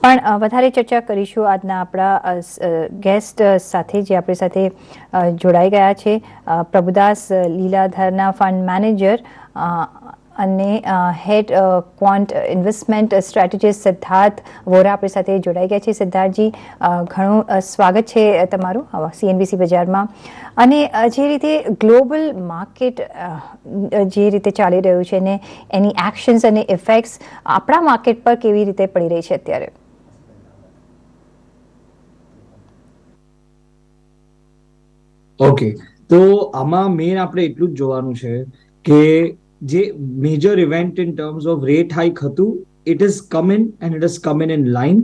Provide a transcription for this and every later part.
પણ વધારે ચર્ચા કરીશું આજના આપણા ગેસ્ટ સાથે જે આપણી સાથે જોડાઈ ગયા છે પ્રભુદાસ લીલાધરના ફંડ મેનેજર અને હેડ ક્વોન્ટ ઇન્વેસ્ટમેન્ટ સ્ટ્રેટેજિસ્ટ સિદ્ધાર્થ વોરા આપણી સાથે જોડાઈ ગયા છે. સિદ્ધાર્થજી, ઘણું સ્વાગત છે તમારું CNBC બજારમાં. અને જે રીતે ગ્લોબલ માર્કેટ જે રીતે ચાલી રહ્યું છે ને એની એક્શન્સ અને ઇફેક્ટ્સ આપણા માર્કેટ પર કેવી રીતે પડી રહી છે અત્યારે? ઓકે, તો આમાં મેઇન આપણે એટલું જ જોવાનું છે કે જે major event in terms of rate hike હતું, it is come in and it is come in line.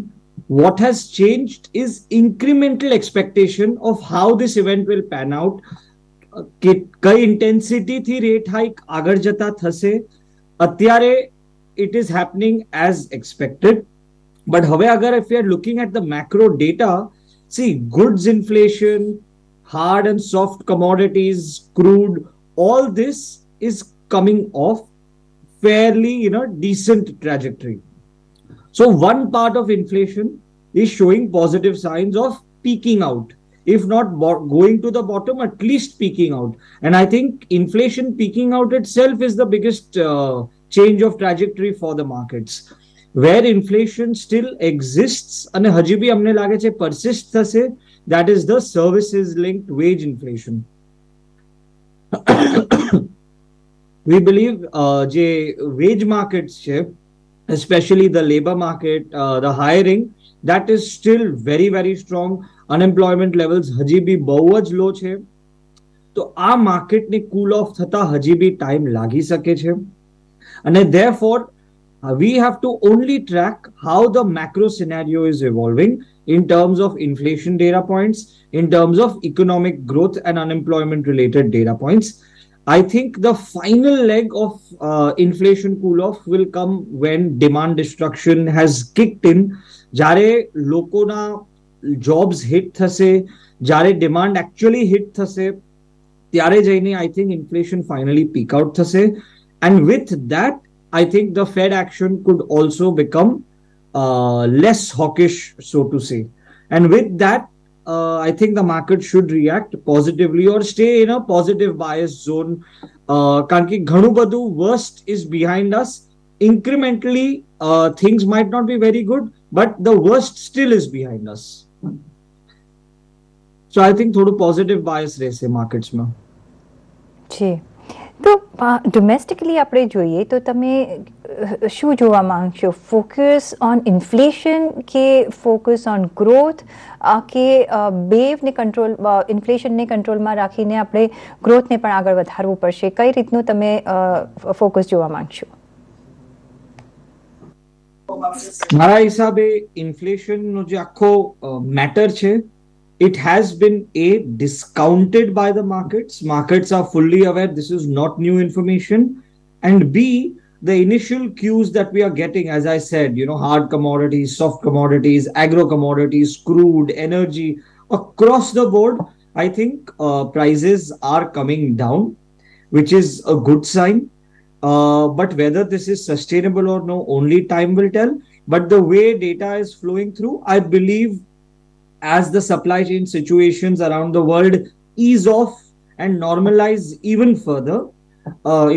What has changed is incremental expectation of how this event will pan out. કે કઈ ઇન્ટેન્સિટીથી રેટ હાઇક આગળ જતા થશે. અત્યારે it is happening as expected. But હવે અગર if we are looking at the macro data, see goods inflation, hard and soft commodities, crude, all this is coming off fairly decent trajectory. So one part of inflation is showing positive signs of peaking out, if not going to the bottom, at least peaking out. And I think inflation peaking out itself is the biggest change of trajectory for the markets. Where inflation still exists and haji bhi hamne lage che persist thase, that is the services linked wage inflation. We believe je wage markets che, especially the labor market, the hiring, that is still very, very strong. Unemployment levels haji bhi bahut low છે. તો આ માર્કેટને કૂલ of થતા હજી બી time લાગી શકે છે. અને therefore we have to only track how the macro scenario is evolving in terms of inflation data points, in terms of economic growth and unemployment related data points. I think the final leg of inflation cool off will come when demand destruction has kicked in. Jare lokona jobs hit thase, jare demand actually hit thase, tyare jaine I think inflation finally peak out thase. And with that, I think the Fed action could also become less hawkish, so to say. And with that, I think the market should react positively or stay in a positive bias zone. કારણ કે ઘણું બધું worst is behind us. Incrementally, things might not be very good, but the worst still is behind us. So I think થોડું positive bias રહેશે marketsમાં. જી, તો ડોમેસ્ટિકલી આપણે જોઈએ તો તમે શું જોવા માંગશો? ફોકસ ઓન ઇન્ફ્લેશન કે ફોકસ ઓન ગ્રોથ કે બેવને કંટ્રોલ ઇન્ફ્લેશનને કંટ્રોલમાં રાખીને આપણે ગ્રોથને પણ આગળ વધારવું પડશે? કઈ રીતનું તમે ફોકસ જોવા માંગશો? મારા હિસાબે ઇન્ફ્લેશનનો જે આખો મેટર છે, it has been discounted by the markets. Markets are fully aware this is not new information. And B, the initial cues that we are getting, as I said, hard commodities, soft commodities, agro commodities, crude, energy, across the board, I think prices are coming down, which is a good sign. But whether this is sustainable or no, only time will tell. But the way data is flowing through, I believe as the supply chain situations around the world ease off and normalize even further,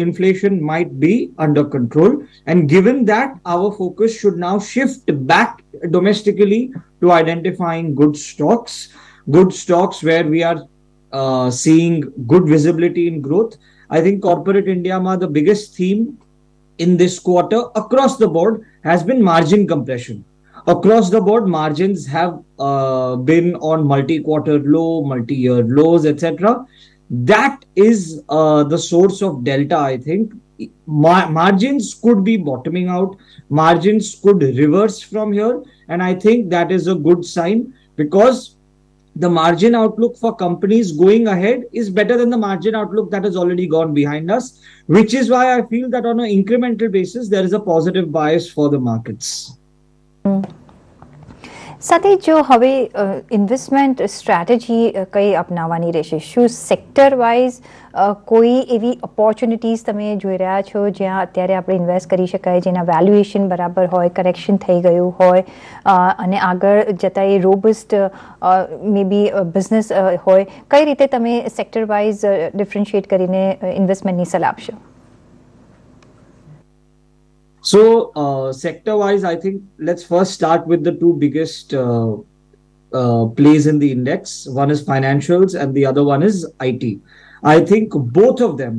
inflation might be under control. And given that, our focus should now shift back domestically to identifying good stocks where we are seeing good visibility in growth. I think corporate India ma the biggest theme in this quarter across the board has been margin compression. Across the board, margins have been on multi-quarter low, multi-year lows, etc. That is the source of delta, I think. Margins could be bottoming out. Margins could reverse from here. And I think that is a good sign because the margin outlook for companies going ahead is better than the margin outlook that has already gone behind us, which is why I feel that on an incremental basis, there is a positive bias for the markets. સાથે જો હવે investment strategy કઈ અપનાવવાની રહેશે? શું sector wise કોઈ એવી opportunities તમે જોઈ રહ્યા છો જ્યાં અત્યારે આપણે ઇન્વેસ્ટ કરી શકાય, જેના વેલ્યુએશન બરાબર હોય, કરેક્શન થઈ ગયું હોય અને આગળ જતાં એ રોબસ્ટ મે બી બિઝનેસ હોય, કઈ રીતે તમે સેક્ટર વાઇઝ ડિફરન્શિએટ કરીને ઇન્વેસ્ટમેન્ટની સલાહ આપશો? So, sector-wise, I think let's first start with the two biggest plays in the index. One is financials and the other one is IT. I think both of them,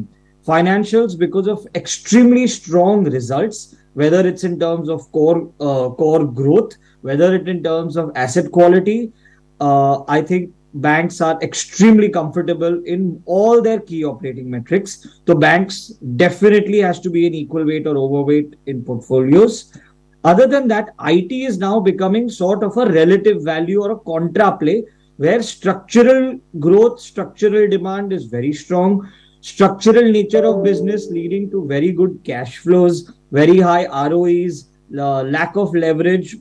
financials because of extremely strong results, whether it's in terms of core growth, whether it in terms of asset quality, I think banks are extremely comfortable in all their key operating metrics. So banks definitely has to be an equal weight or overweight in portfolios. Other than that, IT is now becoming sort of a relative value or a contra play where structural growth, structural demand is very strong. Structural nature of business leading to very good cash flows, very high ROEs, lack of leverage.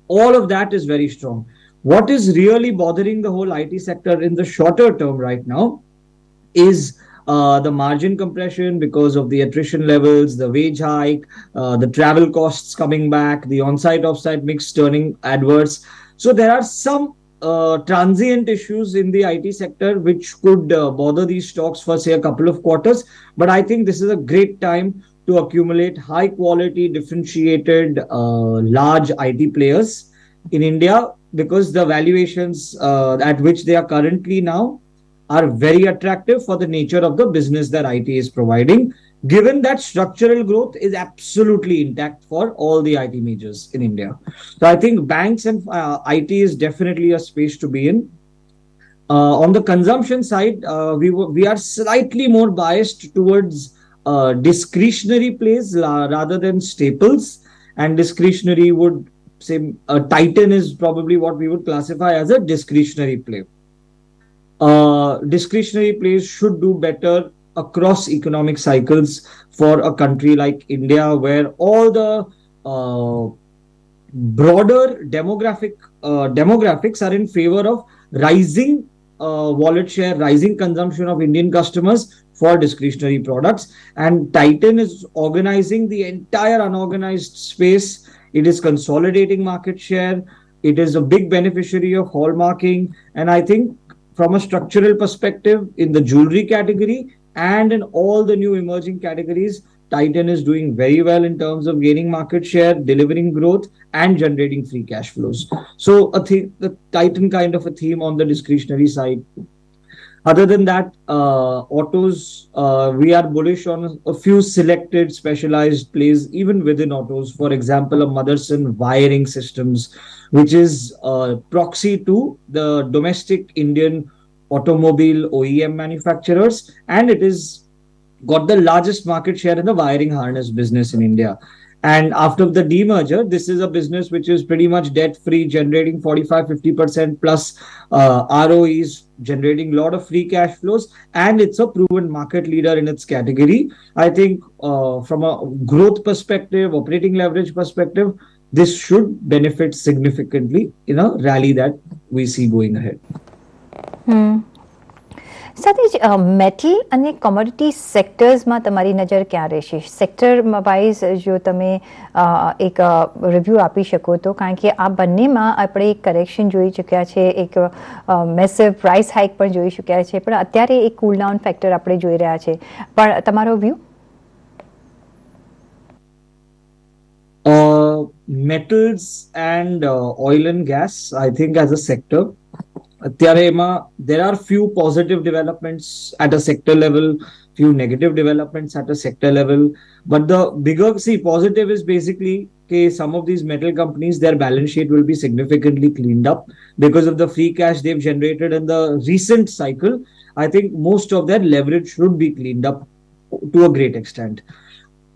All of that is very strong. What is really bothering the whole IT sector in the shorter term right now is the margin compression because of the attrition levels, the wage hike, the travel costs coming back, the on-site off-site mix turning adverse. So there are some transient issues in the IT sector which could bother these stocks for say a couple of quarters. But I think this is a great time to accumulate high quality, differentiated, large IT players in India, because the valuations at which they are currently now are very attractive for the nature of the business that IT is providing, given that structural growth is absolutely intact for all the IT majors in India. So I think banks and IT is definitely a space to be in. On the consumption side, we are slightly more biased towards discretionary plays rather than staples, and discretionary would say Titan is probably what we would classify as a discretionary play. Discretionary plays should do better across economic cycles for a country like India, where all the broader demographics are in favor of rising wallet share, rising consumption of Indian customers for discretionary products. And Titan is organizing the entire unorganized space. It is consolidating market share. It is a big beneficiary of hallmarking. And I think from a structural perspective in the jewelry category and in all the new emerging categories, Titan is doing very well in terms of gaining market share, delivering growth and generating free cash flows. So the Titan kind of a theme on the discretionary side. Other than that, autos, we are bullish on a few selected specialized plays even within autos. For example, a Motherson wiring systems, which is proxy to the domestic Indian automobile OEM manufacturers, and it is got the largest market share in the wiring harness business in India. And after the demerger, this is a business which is pretty much debt free, generating 45-50% plus ROEs, generating a lot of free cash flows, and it's a proven market leader in its category. I think from a growth perspective, operating leverage perspective, this should benefit significantly in a rally that we see going ahead. સાથે જ metal અને commodity સેક્ટર્સમાં તમારી નજર ક્યાં રહેશે? Sector wise જો તમે એક રિવ્યૂ આપી શકો તો, કારણ કે આ બંનેમાં આપણે એક કરેક્શન જોઈ ચૂક્યા છે, એક મેસિવ પ્રાઇસ હાઇક પણ જોઈ ચૂક્યા છે, પણ અત્યારે એક કૂલ ડાઉન ફેક્ટર આપણે જોઈ રહ્યા છે. પણ તમારો view? Metals and oil and gas, I think as a sector, there are few positive developments at a sector level, few negative developments at a sector level. But the bigger positive is basically some of these metal companies, their balance sheet will be significantly cleaned up because of the free cash they've generated in the recent cycle. I think most of their leverage should be cleaned up to a great extent.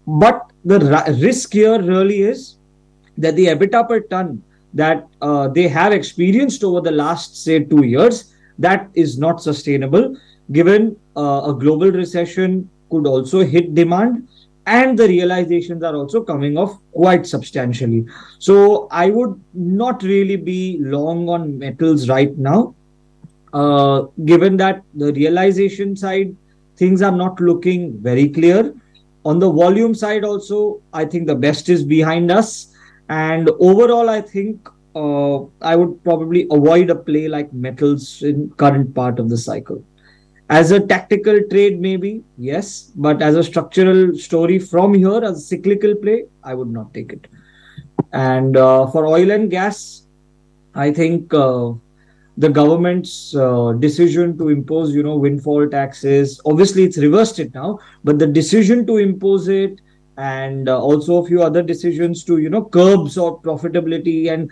But the risk here really is that the EBITDA per ton that they have experienced over the last, say, 2 years, that is not sustainable, given a global recession could also hit demand. and the realizations are also coming off quite substantially. So I would not really be long on metals right now, given that the realization side, things are not looking very clear. On the volume side, also, I think the best is behind us. And overall, I think I would probably avoid a play like metals in current part of the cycle. As a tactical trade, maybe, yes, but as a structural story from here, as a cyclical play, I would not take it. And for oil and gas, I think the government's decision to impose, windfall taxes, obviously it's reversed it now, but the decision to impose it and also a few other decisions to, curb sort profitability and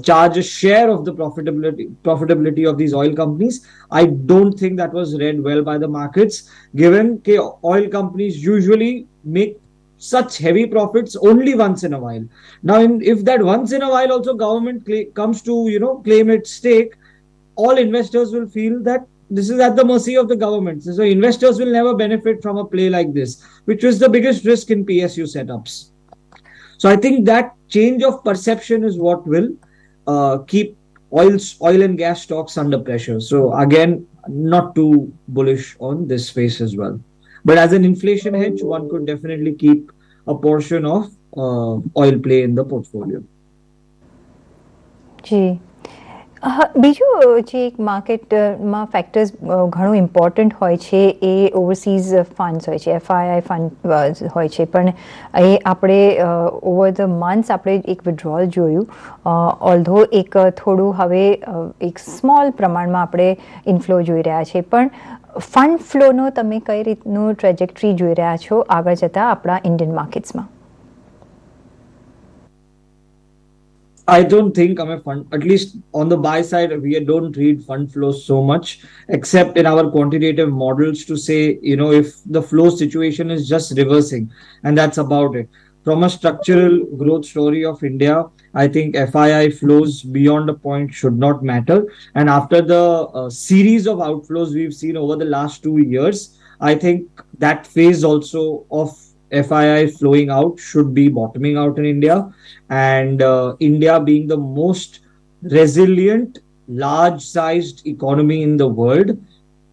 charge a share of the profitability of these oil companies. I don't think that was read well by the markets, given that oil companies usually make such heavy profits only once in a while. Now, if that once in a while also government comes to claim its stake, all investors will feel that this is at the mercy of the government. So investors will never benefit from a play like this, which was the biggest risk in PSU setups. So I think that change of perception is what will keep oil and gas stocks under pressure. So again, not too bullish on this space as well. But as an inflation hedge, one could definitely keep a portion of oil play in the portfolio. જી બીજું જે એક માર્કેટમાં factors ઘણું important હોય છે એ overseas funds હોય છે, FII fund હોય છે, પણ એ આપણે ઓવર ધ મંથ્સ આપણે એક વિડ્રોલ જોયું. ઓલ્ધો એક થોડું હવે એક સ્મોલ પ્રમાણમાં આપણે ઇન્ફ્લો જોઈ રહ્યા છે, પણ ફંડ ફ્લોનો તમે કઈ રીતનું ટ્રેજેક્ટરી જોઈ રહ્યા છો આગળ જતાં આપણા Indian માર્કેટ્સમાં? I don't think at least on the buy side, we don't read fund flows so much, except in our quantitative models to say, if the flow situation is just reversing, and that's about it. From a structural growth story of India, I think FII flows beyond a point should not matter. And after the series of outflows we've seen over the last 2 years, I think that phase also of FII flowing out should be bottoming out in India. And India being the most resilient, large-sized economy in the world,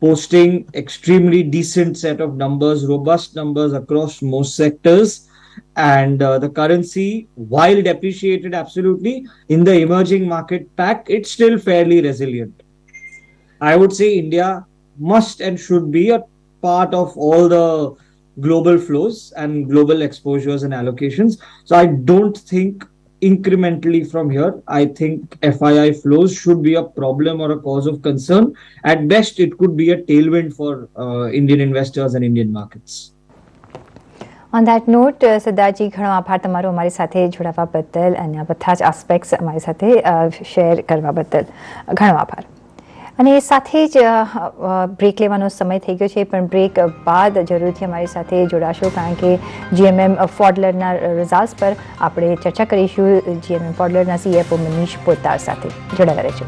posting extremely decent set of numbers, robust numbers across most sectors. And the currency, while depreciated absolutely, in the emerging market pack, it's still fairly resilient. I would say India must and should be a part of all the global flows and global exposures and allocations. So I don't think incrementally from here, I think FII flows should be a problem or a cause of concern. At best, it could be a tailwind for Indian investors and Indian markets. On that note, સિદ્ધાર્થજી, ઘણો આભાર તમારો અમારી સાથે જોડાવા બદલ અને આ બધા જ આસ્પેક્ટ્સ અમારી સાથે શેર કરવા બદલ. ઘણો આભાર. અને સાથે જ બ્રેક લેવાનો સમય થઈ ગયો છે, પણ બ્રેક બાદ જરૂરથી અમારી સાથે જોડાશો, કારણ કે GMM ફોડલરના રિઝલ્ટ્સ પર આપણે ચર્ચા કરીશું GMM ફોડલરના CFO મનીષ પોદ્દાર સાથે. જોડાતા રહેજો.